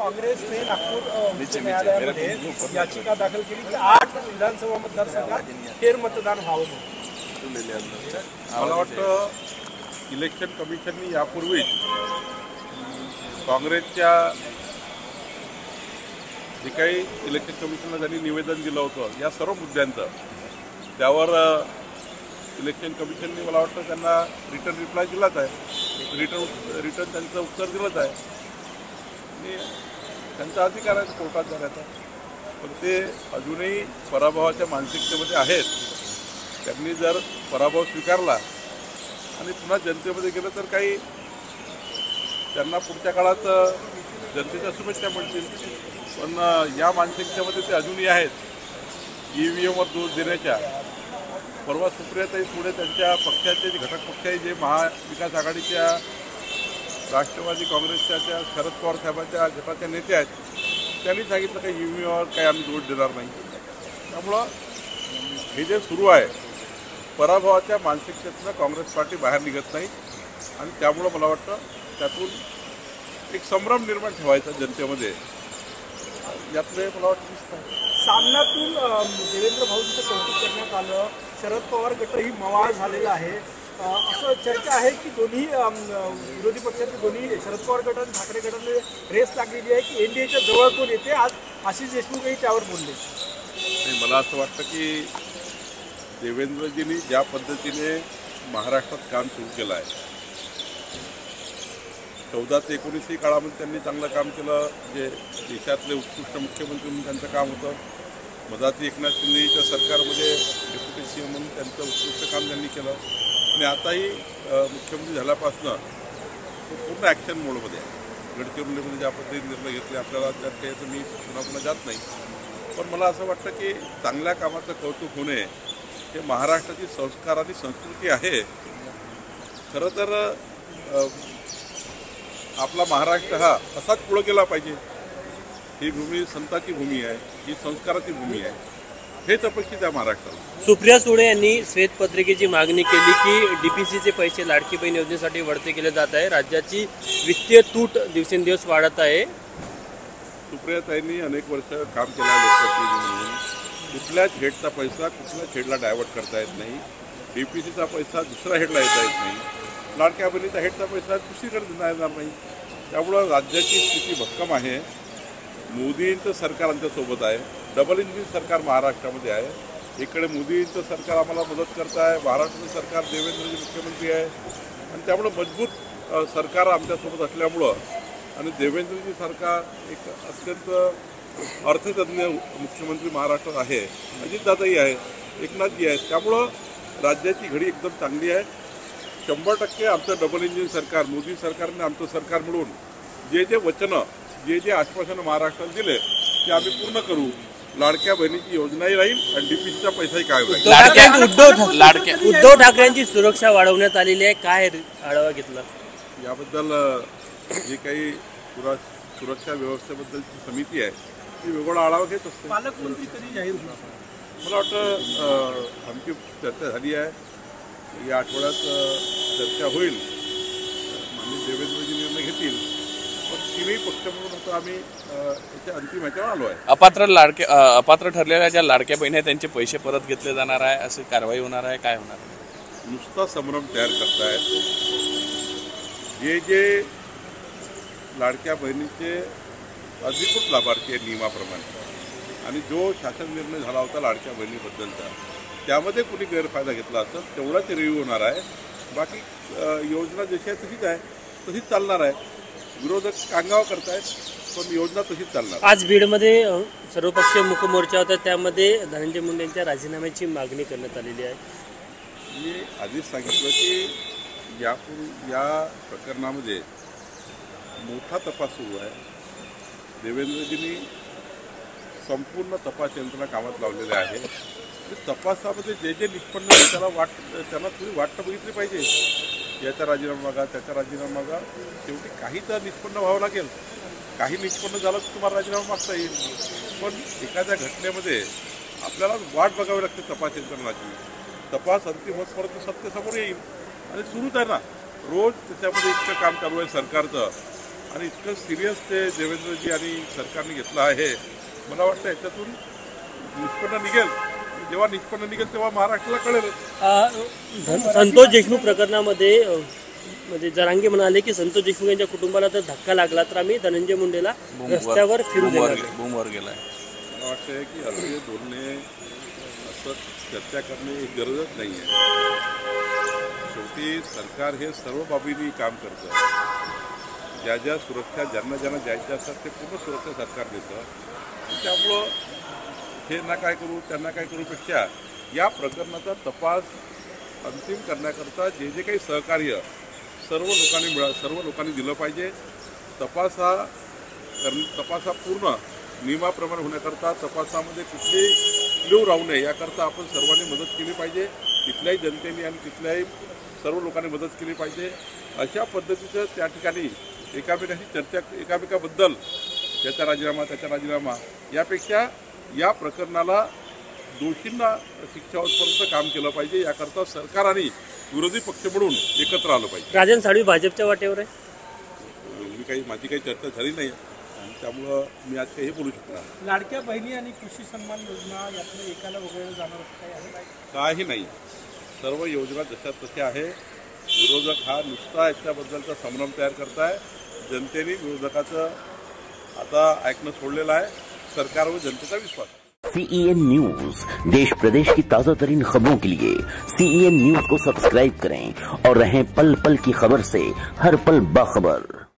काँग्रेसने नागपूर उच्च न्यायालयामध्ये याचिका दाखल केली की 8 विधानसभा मतदारसंघात फेरमतदान व्हावं म्हणून। मला वाटतं इलेक्शन कमिशननी यापूर्वीच काँग्रेसच्या जे काही इलेक्शन कमिशनला त्यांनी निवेदन दिलं होतं या सर्व मुद्द्यांचं त्यावर इलेक्शन कमिशनने मला वाटतं त्यांना रिटर्न रिप्लाय दिलाच आहे, रिटर्न त्यांचं उत्तर दिलंच आहे आणि त्यांचा अधिकार आहे कोर्टात जाण्याचा। पण ते अजूनही पराभवाच्या मानसिकतेमध्ये आहेत। त्यांनी जर पराभव स्वीकारला आणि पुन्हा जनतेमध्ये गेलं तर काही त्यांना पुढच्या काळात जनतेच्या शुभेच्छा मिळतील, पण या मानसिकतेमध्ये ते अजूनही आहेत EVMवर दोष देण्याच्या। परवा सुप्रियाताई पुढे त्यांच्या पक्षाचे जे घटक पक्ष आहे जे महाविकास आघाडीच्या राष्ट्रवादी काँग्रेसच्या त्या शरद पवार साहेबांच्या गटाच्या नेते आहेत, त्यांनी सांगितलं की EVMवर काही आम्ही दोष देणार नाही। त्यामुळं हे जे सुरू आहे पराभवाच्या मानसिकतेतनं काँग्रेस पार्टी बाहेर निघत नाही आणि त्यामुळं मला वाटतं त्यातून एक संभ्रम निर्माण ठेवायचा जनतेमध्ये यातले मला वाटतं दिसत आहे। सामनातून देवेंद्र भाऊंचं कौतुक करण्यात आलं, शरद पवार गटही मवाळ झालेला आहे, असं चर्चा आहे की दोन्ही विरोधी पक्षाचे दोन्ही शरद पवार गट आणि ठाकरे गटाने रेस लागलेली आहे की NDAच्या जवळ कोण येते। आज आशिष देशमुखही त्यावर बोलले। मला असं वाटतं की देवेंद्रजींनी ज्या पद्धतीने महाराष्ट्रात काम सुरू केलं आहे 14 ते 19 काळामध्ये त्यांनी चांगलं काम केलं, जे देशातले उत्कृष्ट मुख्यमंत्री म्हणून त्यांचं काम होतं। मधाती एकनाथ शिंदेच्या सरकारमध्ये डेप्युटी CM म्हणून त्यांचं उत्कृष्ट काम त्यांनी केलं आणि आताही मुख्यमंत्री झाल्यापासनं तो पूर्ण ॲक्शन मोडमध्ये आहे। गडचिरोलीमध्ये ज्या पद्धतीने निर्णय घेतले आपल्याला त्यात काही मी पुन्हा जात नाही, पण मला असं वाटतं की चांगल्या कामाचं कौतुक होणे हे महाराष्ट्राची संस्कार आणि संस्कृती आहे। खरं तर आपला महाराष्ट्र हा असाच पुढे गेला पाहिजे। ही भूमी संताची भूमी आहे, ही संस्काराची भूमी आहे, हेच अपेक्षित आहे महाराष्ट्राला। सुप्रिया सुळे यांनी श्वेतपत्रिकेची मागणी केली की DPCचे पैसे लाडकी बहीण योजनेसाठी वळते केले जात आहे, राज्याची वित्तीय तूट दिवसेंदिवस वाढत आहे। सुप्रियाताईंनी अनेक वर्ष काम केलं आहे लोकप्रतिनिधी म्हणून, कुठल्याच हेडचा पैसा कुठल्याच हेडला डायव्हर्ट करता येत नाही, DPCचा पैसा दुसऱ्या हेडला येता येत नाही, लाडक्या बहिणीचा हेडचा पैसा दुसरीकडे देता येणार नाही। त्यामुळं राज्याची स्थिती भक्कम आहे। मोदींचं सरकार आमच्यासोबत आहे, डबल इंजिन सरकार महाराष्ट्रामध्ये आहे। इकडे मोदींचं सरकार आम्हाला मदत करत आहे, महाराष्ट्राचं सरकार देवेंद्रजी मुख्यमंत्री आहे आणि त्यामुळं मजबूत सरकार आमच्यासोबत असल्यामुळं आणि देवेंद्रजी सरकार एक अत्यंत अर्थतज्ञ मुख्यमंत्री महाराष्ट्रात आहे, अजितदादाही आहे, एकनाथजी आहेत, त्यामुळं राज्याची घडी एकदम चांगली आहे। 100% आमचं डबल इंजिन सरकार मोदी सरकारने आमचं सरकार मिळून जे जे वचनं जे जे आश्वासनं महाराष्ट्राला दिले ते आम्ही पूर्ण करू। लाडक्या बहिणीची योजनाही राहील आणि DPCचा पैसाही काय राहील। उद्धव ठाकरेंची सुरक्षा वाढवण्यात आलेली आहे, काय आढावा घेतला याबद्दल? जे काही सुरक्षा व्यवस्थेबद्दलची समिती आहे ती वेगळा आढावा घेत असते। पालकमंत्री कधी जाहीर होणार? मला वाटतं आमची चर्चा झाली आहे, या आठवड्यात चर्चा होईल, माननीय देवेंद्रजी निर्णय घेतील, पण तिन्ही पक्ष म्हणून आता आम्ही याच्या अंतिम ह्याच्यावर आलो आहे। अपात्र ठरलेल्या ज्या लाडक्या बहिणी आहेत त्यांचे पैसे परत घेतले जाणार आहे, अशी कारवाई होणार आहे, काय होणार? नुसता संभ्रम तयार करतायत। जे जे लाडक्या बहिणीचे अधिकृत लाभार्थी आहेत नियमाप्रमाणे आणि जो शासन निर्णय झाला होता लाडक्या बहिणीबद्दलचा त्यामध्ये कुणी गैरफायदा घेतला असेल तेवढाच रिव्ह्यू होणार आहे। बाकी योजना जशी आहे तशीच आहे, तशीच चालणार आहे। विरोधक कांगावा करतायत पण योजना तशीच चालणार। आज बीडमध्ये सर्वपक्षीय मुकमोर्चा होता, त्यामध्ये धनंजय मुंडे यांच्या राजीनाम्याची मागणी करण्यात आलेली आहे। मी आधीच सांगितलं की या प्रकरणामध्ये मोठा तपास सुरू आहे। देवेंद्रजींनी संपूर्ण तपास यंत्रणा कामात लावलेल्या आहे। तपासामध्ये जे जे निष्पन्न त्यांना थोडी वाट बघितली पाहिजे, याचा राजीनामा मागा त्याचा राजीनामा मागा, शेवटी काही तर निष्पन्न व्हावं लागेल। काही निष्पन्न झालं तर तुम्हाला राजीनामा मागता येईल, पण एखाद्या घटनेमध्ये आपल्याला वाट बघावी लागते तपास यंत्रणाची। तपास अंतिम होतपर्यंत सत्य समोर येईल आणि सुरूच आहे ना, रोज त्याच्यामध्ये इतकं काम चालू आहे सरकारचं आणि इतकं सिरियस ते देवेंद्रजी आणि सरकारने घेतलं आहे. मला वाटतं याच्यातून निष्पन्न निघेल. जेव्हा निष्पन्न निघेल तेव्हा महाराष्ट्राला कळेल. संतोष देशमुख प्रकरणामध्ये म्हणजे जरांगे म्हणाले की संतोष देशमुख यांच्या कुटुंबाला जर धक्का लागला तर आम्ही धनंजय मुंडेला रस्त्यावर फिरू देणार. बूमवर गेलाय. मला वाटतं की असे बोलणे, असं चर्चा करणे ही गरजच नाही आहे. शेवटी सरकार हे सर्व बाबींनी काम करतं. ज्या ज्या सुरक्षा ज्यांना द्यायच्या असतात ते पूर्ण सुरक्षा सरकार देतं. त्यामुळं हे ना काय करू त्यांना काय करूपेक्षा या प्रकरणाचा तपास अंतिम करण्याकरता जे जे काही सहकार्य सर्व लोकांनी दिलं पाहिजे. तपास हा पूर्ण नियमाप्रमाणे होण्याकरता तपासामध्ये कुठली क्ल्यू राहू नये याकरता आपण सर्वांनी मदत केली पाहिजे. तिथल्याही जनतेने आणि तिथल्याही सर्व लोकांनी मदत केली पाहिजे. अशा पद्धतीचं त्या ठिकाणी एकामेकाशी चर्चा, एकामेकाबद्दल त्याचा राजीनामा यापेक्षा या प्रकरणाला दोषींना शिक्षा होईपर्यंत काम केलं पाहिजे. याकरता सरकार आणि विरोधी पक्ष म्हणून एकत्र आलं पाहिजे. राजन साळवी भाजपच्या वाटेवर आहे. माझी काही चर्चा झाली नाही आणि त्यामुळं मी आज काही बोलू शकणार. लाडक्या बहिणी आणि कृषी सन्मान योजना यातलं एकाला वगैरे जाणार काही नाही. सर्व योजना जशा तशा आहे. विरोधक हा नुसता याच्याबद्दलचा संभ्रम तयार करताय. जनतेने विरोधकाचं आता ऐकणं सोडलेलं आहे. सरकारवर जनतेचा विश्वास. CEN न्यूज, देश प्रदेश की ताजा तरीन खबरों के लिए CEN न्यूज को सब्सक्राइब करें और रहें पल पल की खबर से हर पल बाखबर.